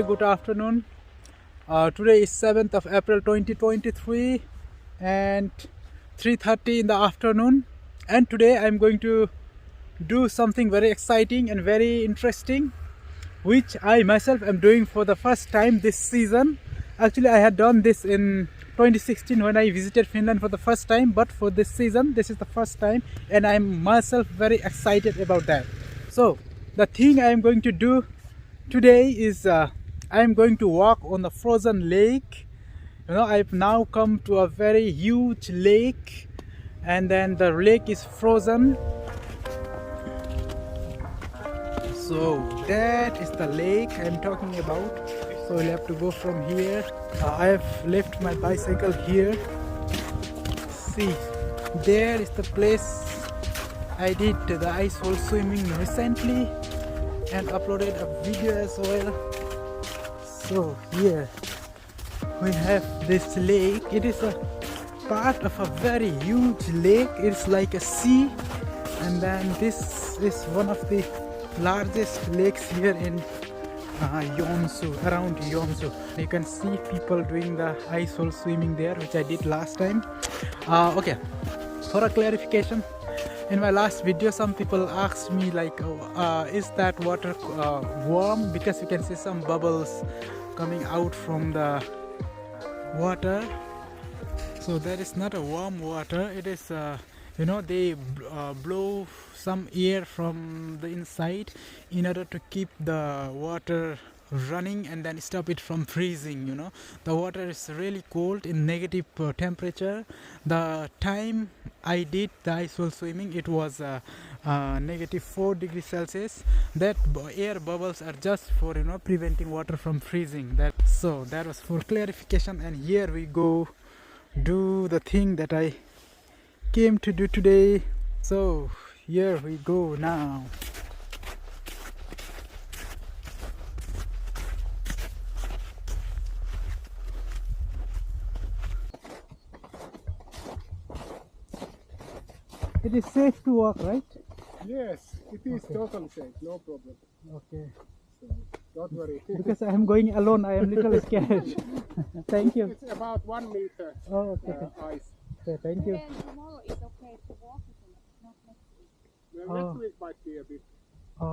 very good afternoon. Today is 7th of April 2023 and 3:30 in the afternoon, and today I'm going to do something very exciting and very interesting, which I myself am doing for the first time this season. Actually, I had done this in 2016 when I visited Finland for the first time, but for this season this is the first time, and I'm myself very excited about that. So the thing I am going to do today is I am going to walk on the frozen lake. I've now come to a very huge lake, and then the lake is frozen. So that is the lake I'm talking about. So we'll have to go from here. I have left my bicycle here. See, there is the place I did the ice hole swimming recently and uploaded a video as well. So here we have this lake. It is a part of a very huge lake. It's like a sea, and then this is one of the largest lakes here in Joensuu, around Joensuu. You can see people doing the ice hole swimming there, which I did last time. Okay, for a clarification, in my last video some people asked me like, is that water warm, because you can see some bubbles coming out from the water. So that is not a warm water. It is they blow some air from the inside in order to keep the water running and then stop it from freezing. The water is really cold in negative temperature. The time I did the ice hole swimming, it was negative 4 degrees Celsius. That air bubbles are just for preventing water from freezing. So that was for clarification, and here we go do the thing that I came to do today. So here we go now. It is safe to walk, right? Yes, it is totally safe, no problem. Okay. So don't worry. Because I am going alone, I am little scared. Thank you. It's about 1 meter Oh, okay. ice. Okay, thank you. And tomorrow is okay to walk, isn't it? Not next week. Well, next week might be a bit,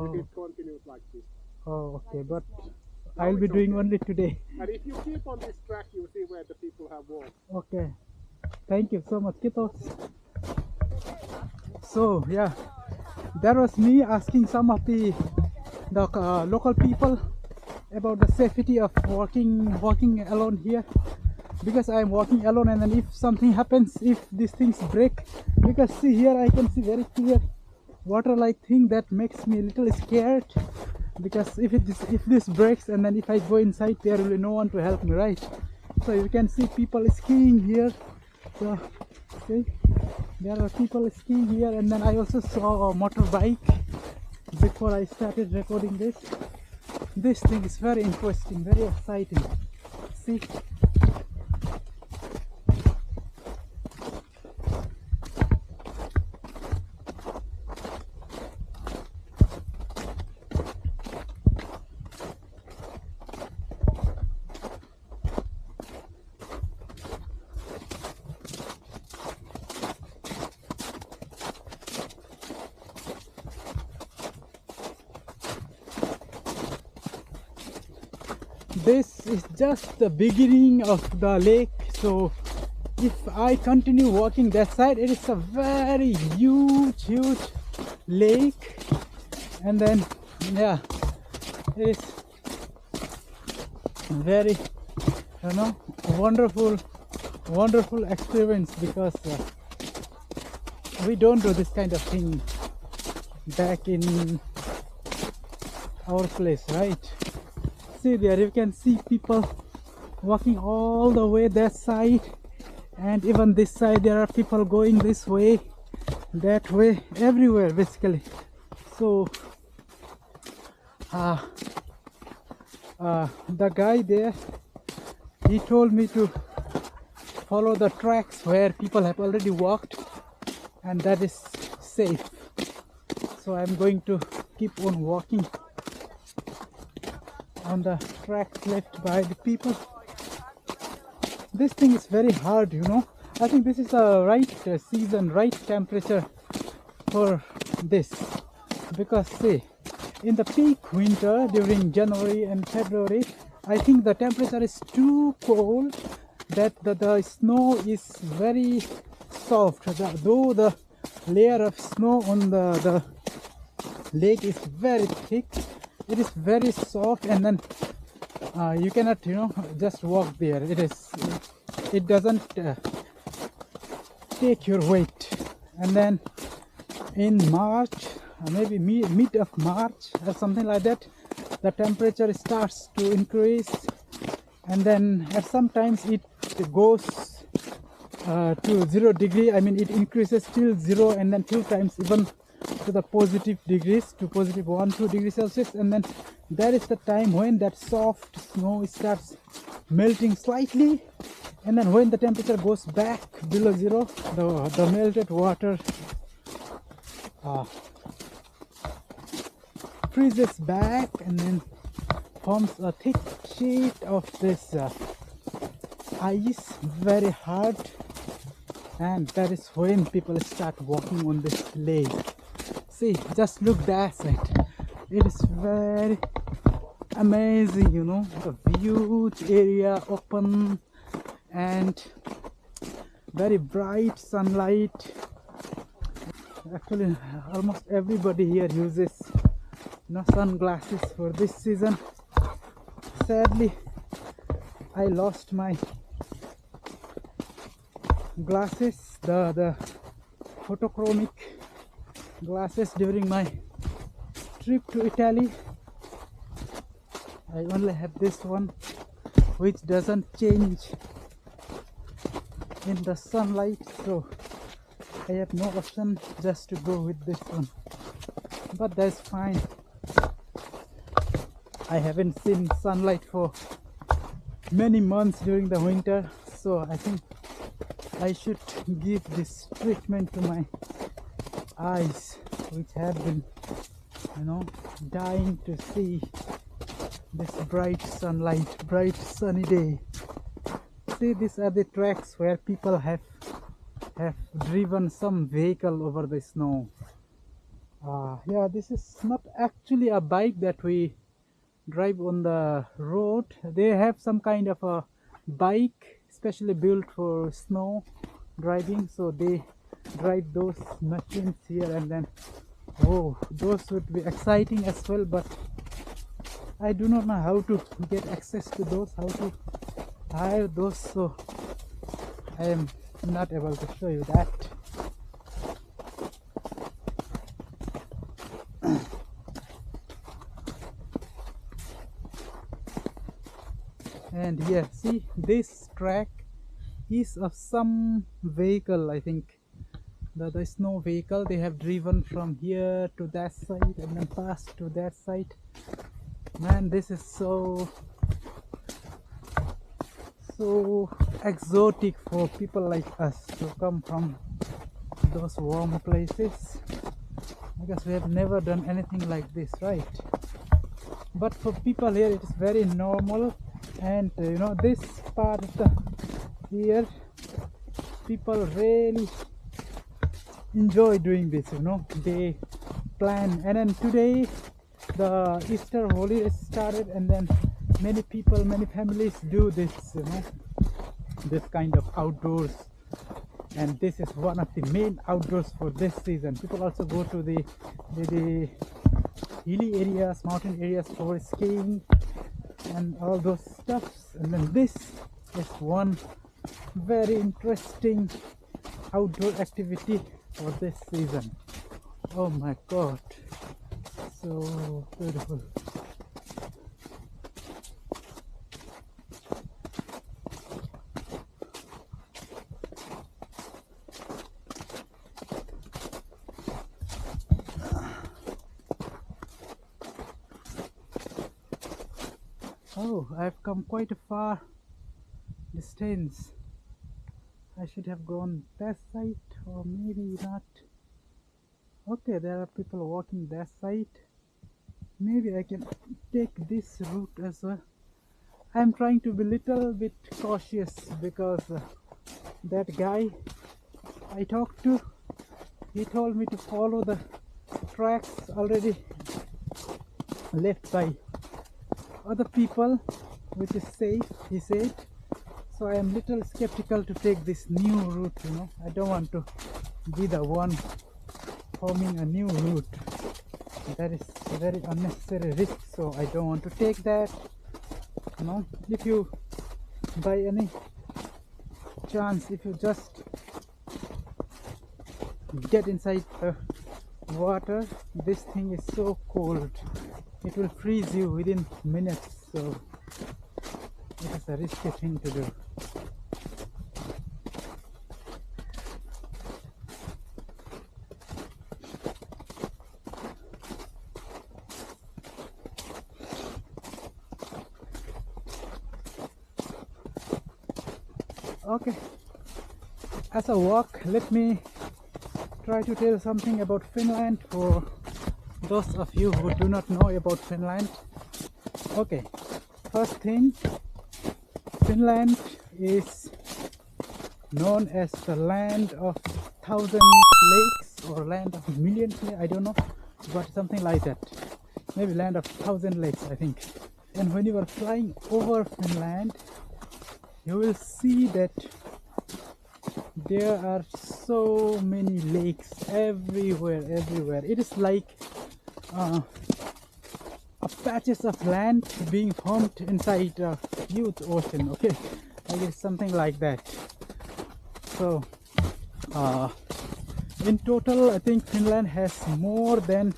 if it continues like this. Oh, okay, but I'll be doing only today. And if you keep on this track, you see where the people have walked. Okay, thank you so much. Kitos. So yeah, that was me asking some of the local people about the safety of walking alone here, because I am walking alone, and then if something happens, if these things break, because see here I can see very clear water like thing, that makes me a little scared, because if this breaks and then if I go inside, there will be no one to help me, right? So you can see people skiing here. So see, there are people skiing here, and then I also saw a motorbike before I started recording this. This thing is very interesting, very exciting. See, this is just the beginning of the lake. So if I continue walking that side, it is a very huge lake, and then yeah, it is very wonderful experience, because we don't do this kind of thing back in our place, right? See there, you can see people walking all the way that side, and even this side there are people going this way, that way, everywhere basically. So the guy there, he told me to follow the tracks where people have already walked, and that is safe. So I'm going to keep on walking on the tracks left by the people. This thing is very hard, you know. I think this is the right season, right temperature for this, because see, in the peak winter during January and February, I think the temperature is too cold, that the snow is very soft. Though the layer of snow on the lake is very thick, it is very soft, and then you cannot, you know, just walk there. It doesn't take your weight. And then in March, maybe mid of March or something like that, the temperature starts to increase, and then at sometimes it goes to 0 degree. I mean, it increases till 0, and then few times even to the positive degrees, to positive 1-2 degrees Celsius. And then that is the time when that soft snow starts melting slightly, and then when the temperature goes back below 0, the melted water freezes back and then forms a thick sheet of this ice, very hard, and that is when people start walking on this lake. See, just look that side. It is very amazing, you know, a huge area, open, and very bright sunlight. Actually, almost everybody here uses, you know, sunglasses for this season. Sadly, I lost my glasses, the photochromic glasses, during my trip to Italy. I only have this one, which doesn't change in the sunlight, so I have no option just to go with this one. But that's fine. I haven't seen sunlight for many months during the winter, so I think I should give this treatment to my eyes, which have been, you know, dying to see this bright sunlight, bright sunny day. See, these are the tracks where people have driven some vehicle over the snow. Yeah, this is not actually a bike that we drive on the road. They have some kind of a bike specially built for snow driving, so they drive those machines here, and then oh, those would be exciting as well, but I do not know how to get access to those, how to hire those, so I am not able to show you that. And here, see, this track is of some vehicle, I think the snow vehicle. They have driven from here to that side and then passed to that side. Man, this is so exotic for people like us to come from those warm places, because we have never done anything like this, right? But for people here it is very normal. And you know, this part of the year people really enjoy doing this, you know, they plan. And then today the Easter holiday started, and then many people, many families do this, you know, this kind of outdoors. And this is one of the main outdoors for this season. People also go to the hilly areas, mountain areas for skiing and all those stuffs. And then this is one very interesting outdoor activity for this season. Oh my god, so beautiful. Oh, I've come quite a far distance. I should have gone that side, or maybe not. Okay, there are people walking that side. maybe I can take this route as well. I'm trying to be little bit cautious because that guy I talked to, he told me to follow the tracks already left by other people, which is safe, he said. So I am little skeptical to take this new route, you know. I don't want to be the one forming a new route. That is a very unnecessary risk, so I don't want to take that. You know, if you by any chance, if you just get inside the water, this thing is so cold, it will freeze you within minutes, so it is a risky thing to do. Okay, as a walk, let me try to tell something about Finland for those of you who do not know about Finland. Okay, first thing, Finland is known as the land of 1,000 lakes or land of millions, I don't know, but something like that. Maybe land of 1,000 lakes, I think. And when you are flying over Finland, you will see that there are so many lakes everywhere. It is like patches of land being formed inside a huge ocean. Okay, like it's something like that. So in total, I think Finland has more than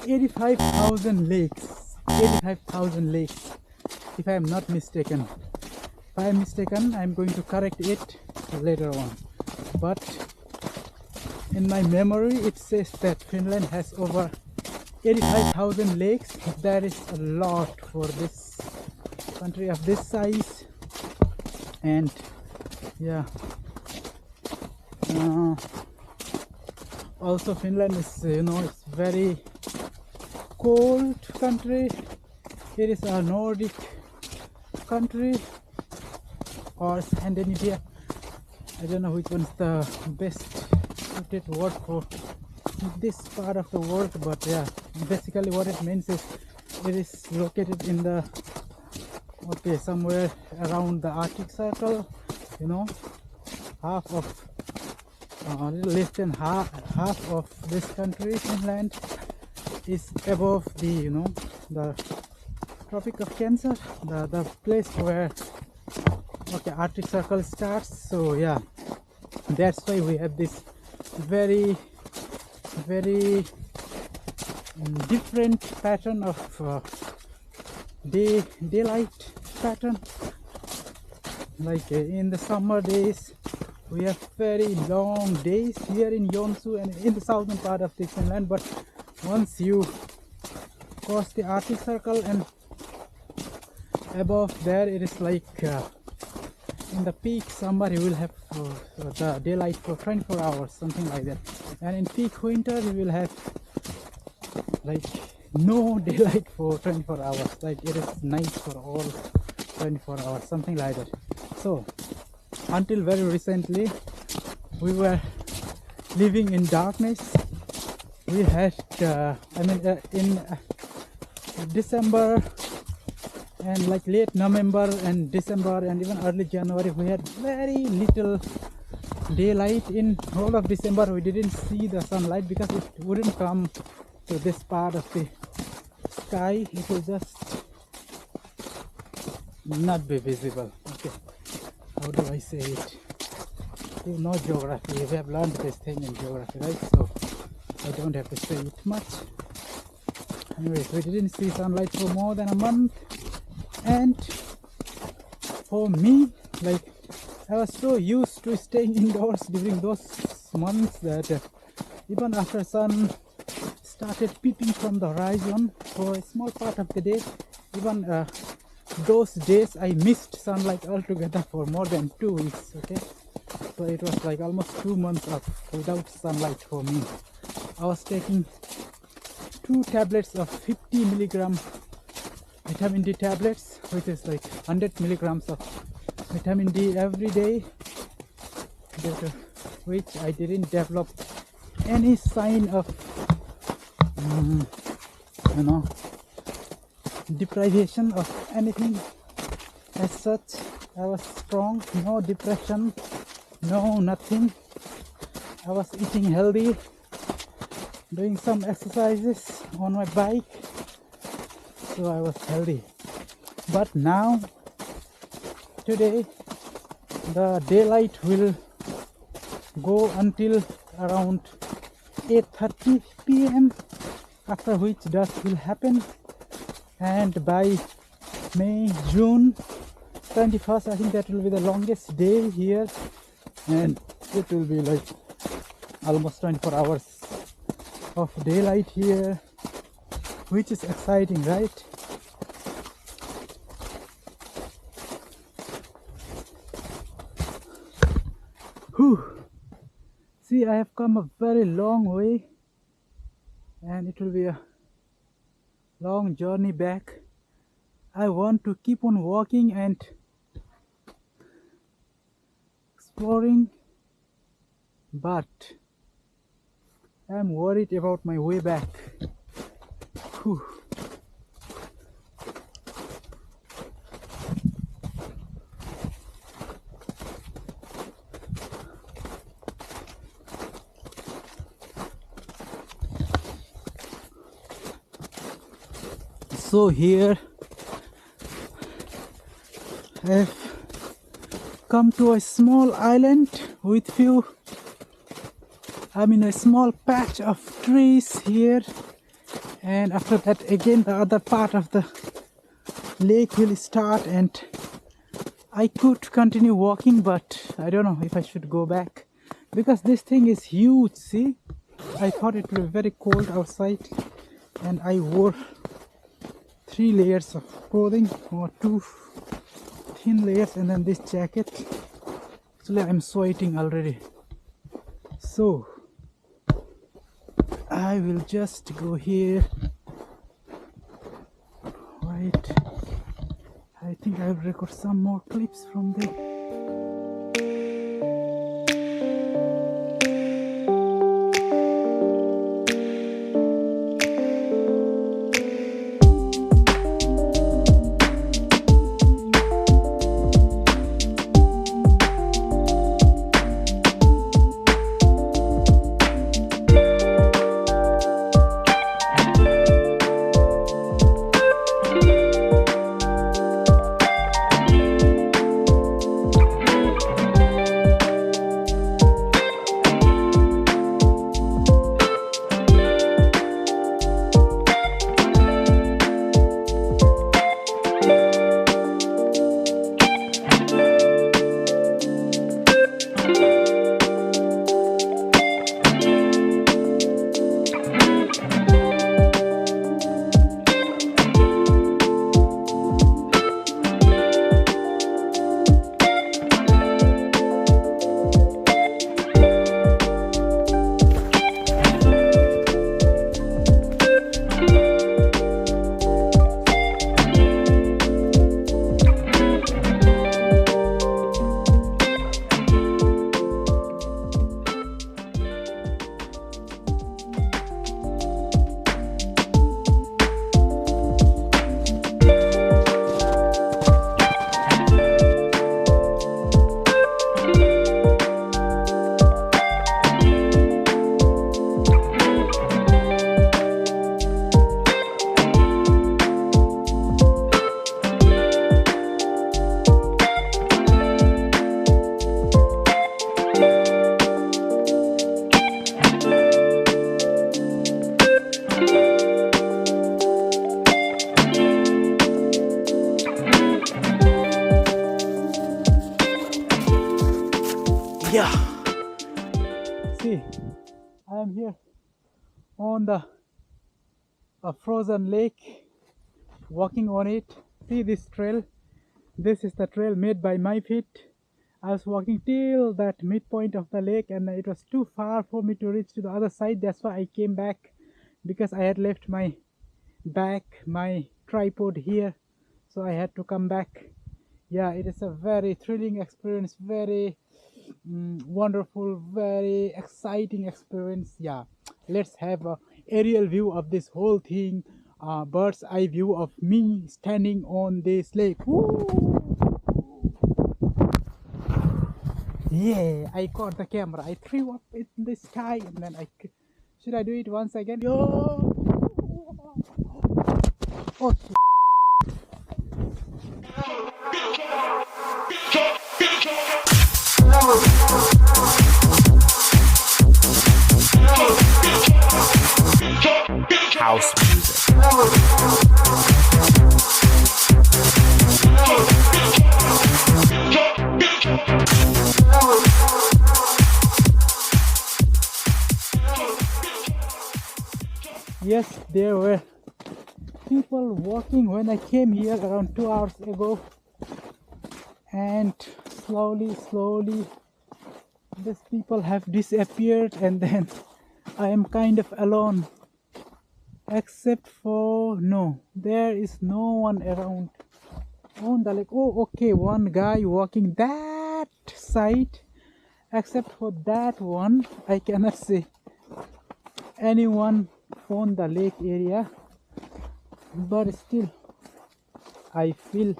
85,000 lakes. 85,000 lakes, if I am not mistaken. If I am mistaken, I am going to correct it later on. But in my memory, it says that Finland has over 85,000 lakes. That is a lot for this country of this size. And yeah, also Finland is, you know, it's very cold country. It is a Nordic country or Scandinavia. I don't know which one's the best suited word for this part of the world, but yeah, basically what it means is it is located in the somewhere around the Arctic Circle, you know. Half of a little less than half of this country, Finland, is above the, you know, the Tropic of Cancer, the place where Arctic Circle starts. So yeah, that's why we have this very different pattern of daylight pattern. Like in the summer days, we have very long days here in Joensuu and in the southern part of the Finland. But once you cross the Arctic Circle and above there, it is like in the peak summer you will have the daylight for 24 hours, something like that. And in peak winter you will have like no daylight for 24 hours. Like it is night for all 24 hours, something like that. So until very recently we were living in darkness. We had in December and like late November and December and even early January, we had very little daylight. In whole of December we didn't see the sunlight because it wouldn't come to this part of the sky. It will just not be visible. Okay, how do I say it? You know geography, we have learned this thing in geography, right? So I don't have to say it much. Anyways, we didn't see sunlight for more than a month. And for me, like, I was so used to staying indoors during those months that even after sun started peeping from the horizon for a small part of the day, even those days I missed sunlight altogether for more than 2 weeks. Okay, so it was like almost 2 months up without sunlight for me. I was taking 2 tablets of 50 milligram vitamin D tablets, which is like 100 milligrams of vitamin D every day, due to which I didn't develop any sign of you know, deprivation of anything as such. I was strong, no depression, no nothing. I was eating healthy, doing some exercises on my bike, so I was healthy. But now, today, the daylight will go until around 8:30 p.m. after which dusk will happen, and by June 21st, I think that will be the longest day here, and it will be like almost 24 hours of daylight here, which is exciting, right? Whew. See, I have come a very long way, and it will be a long journey back. I want to keep on walking and exploring, but I'm worried about my way back. Whew. So here I've come to a small island with few, a small patch of trees here, and after that again the other part of the lake will start, and I could continue walking, but I don't know if I should go back because this thing is huge. See, I thought it would be very cold outside, and I wore 3 layers of clothing, or 2 thin layers, and then this jacket. Actually, I'm sweating already, so I will just go here. Right, I think I will record some more clips from there. Yeah, see, I am here on the frozen lake, walking on it. See this trail, this is the trail made by my feet. I was walking till that midpoint of the lake, and it was too far for me to reach to the other side. That's why I came back because I had left my tripod here, so I had to come back. Yeah, it is a very thrilling experience, very wonderful, very exciting experience. Yeah, let's have a aerial view of this whole thing, bird's eye view of me standing on this lake. Woo! Yeah, I caught the camera. I threw up in the sky, and then should I do it once again? Yo! Oh, house music. yes, there were people walking when I came here around 2 hours ago, and slowly these people have disappeared, and then I am kind of alone, except for there is no one around on the lake. Oh, okay, one guy walking that side, except for that one I cannot see anyone on the lake area, but still I feel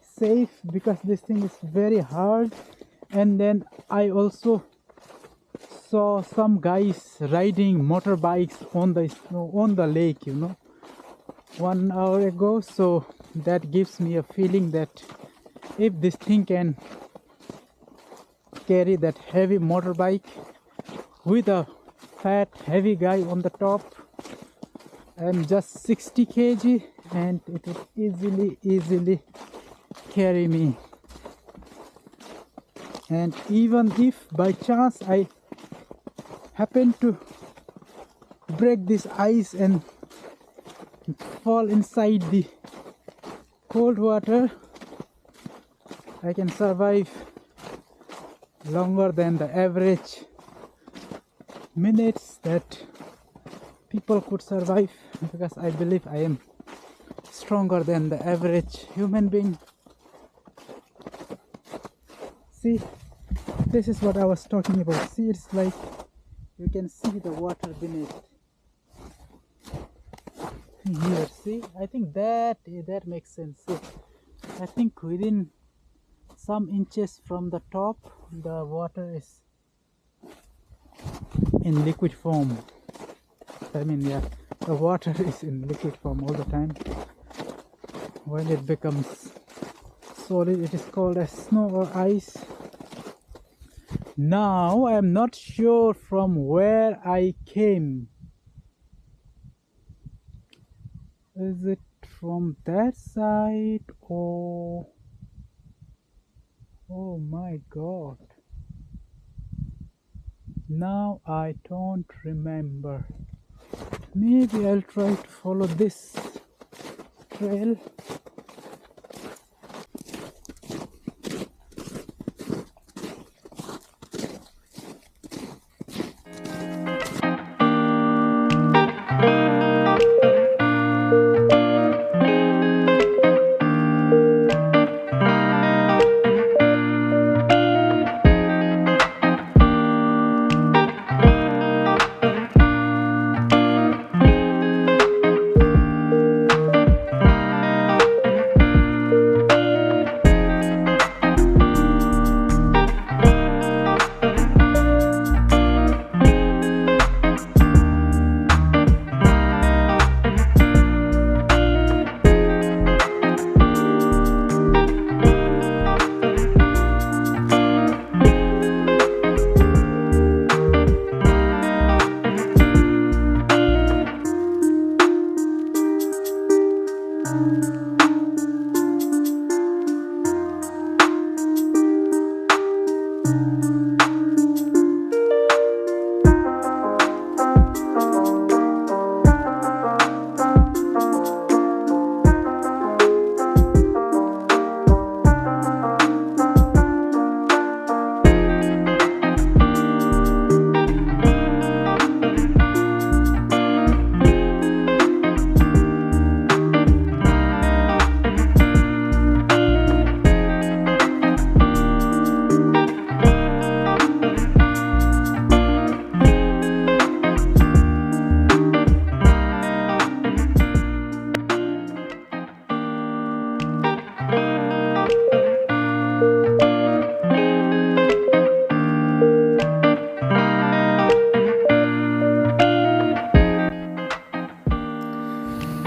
safe because this thing is very hard. And then I also saw some guys riding motorbikes on the lake, 1 hour ago. So that gives me a feeling that if this thing can carry that heavy motorbike with a fat heavy guy on the top, I'm just 60 kg and it would easily carry me. And even if by chance I happen to break this ice and fall inside the cold water, I can survive longer than the average minutes that people could survive, because I believe I am stronger than the average human being. See, this is what I was talking about. See, it's like you can see the water beneath here. See, I think that makes sense. See, I think within some inches from the top, the water is in liquid form. I mean, yeah, the water is in liquid form all the time. When it becomes solid, it is called as snow or ice. Now I am not sure from where I came. Is it from that side or... Oh my god. Now I don't remember. Maybe I'll try to follow this trail.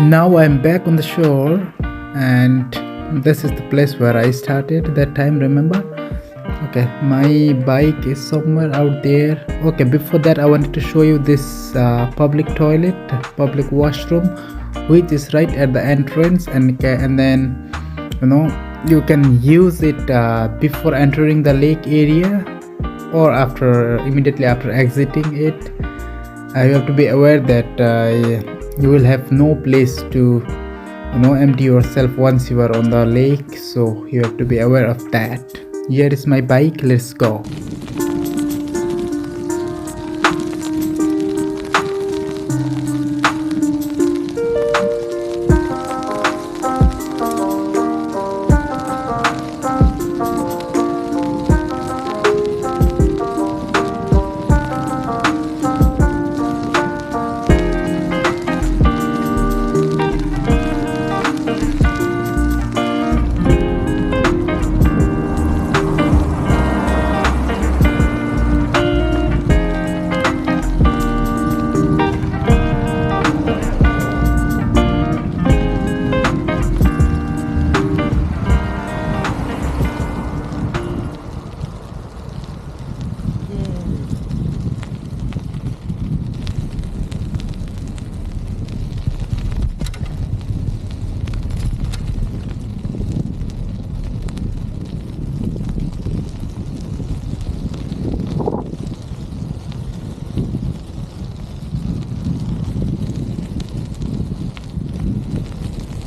Now I'm back on the shore, and this is the place where I started that time, remember? Okay, my bike is somewhere out there. Okay, before that I wanted to show you this public toilet, public washroom, which is right at the entrance, and then you can use it before entering the lake area or after, immediately after exiting it. You have to be aware that you will have no place to empty yourself once you are on the lake, so you have to be aware of that. Here is my bike, let's go.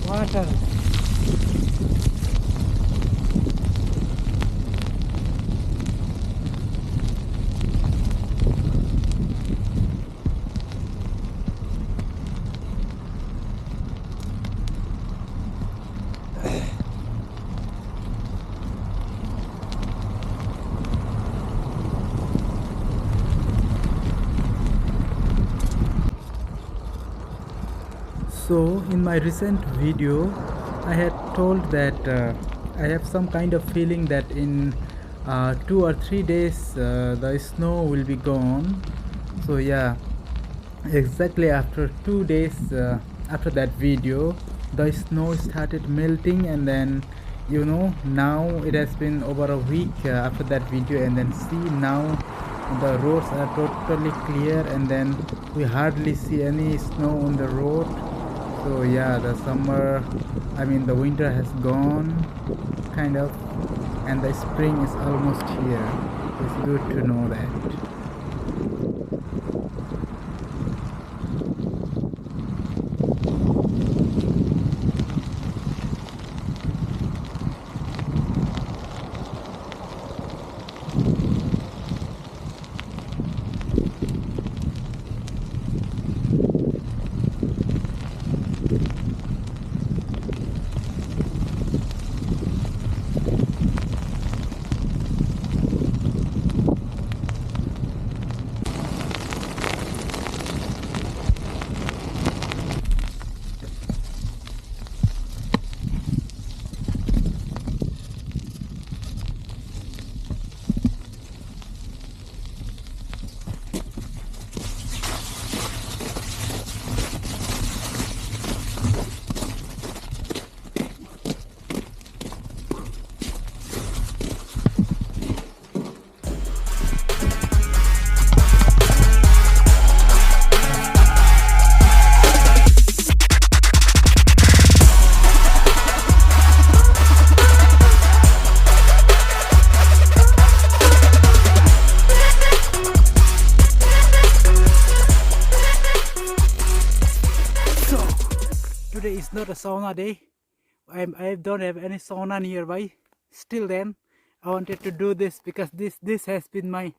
Water. So in my recent video I had told that I have some kind of feeling that in 2 or 3 days the snow will be gone. So yeah, exactly after 2 days after that video the snow started melting, and then now it has been over a week after that video, and then see now the roads are totally clear, and then we hardly see any snow on the road. So yeah, the summer, I mean the winter has gone kind of, and the spring is almost here. It's good to know that. Today is not a sauna day. I don't have any sauna nearby. Still then, I wanted to do this because this has been my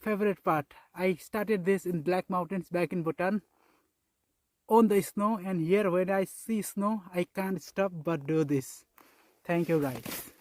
favorite part. I started this in Black Mountains back in Bhutan on the snow, and here when I see snow I can't stop but do this. Thank you guys.